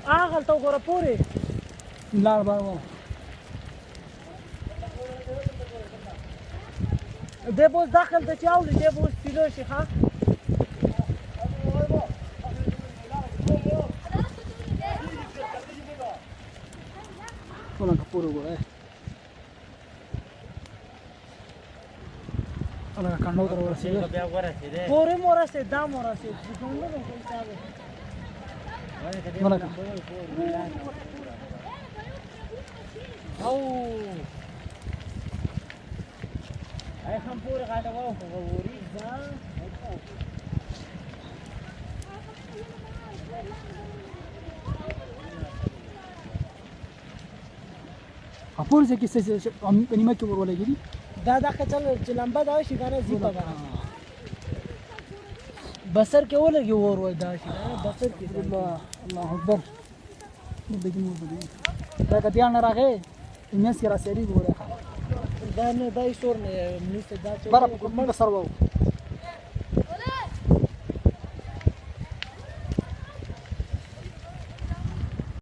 هغلته وګوره پورې لاړ بار وه دی به اوس داخل ته چې اولي دی به اوس پیلو شي ښه ټوله که پورې وګوره هلکه کنډو ته ورسېده پورې مو ورسېد دا مو ورسېد ګنډونه خو حساب دی هلکه او ای هم پورې غاټه واو خو وري ځه پورې ځای کې په نیمه کې ور ولګېدي دا دغه چل چې لمبه دا شي کنه زیپه ده بسر کې ولګي ور وای دا شي بسر کې الله اکبر بدې مو بدې دا کدیان راغې میاس کې را سری ګوره دا نه دای شور نه نيسته دا چې بره په کومه سره وو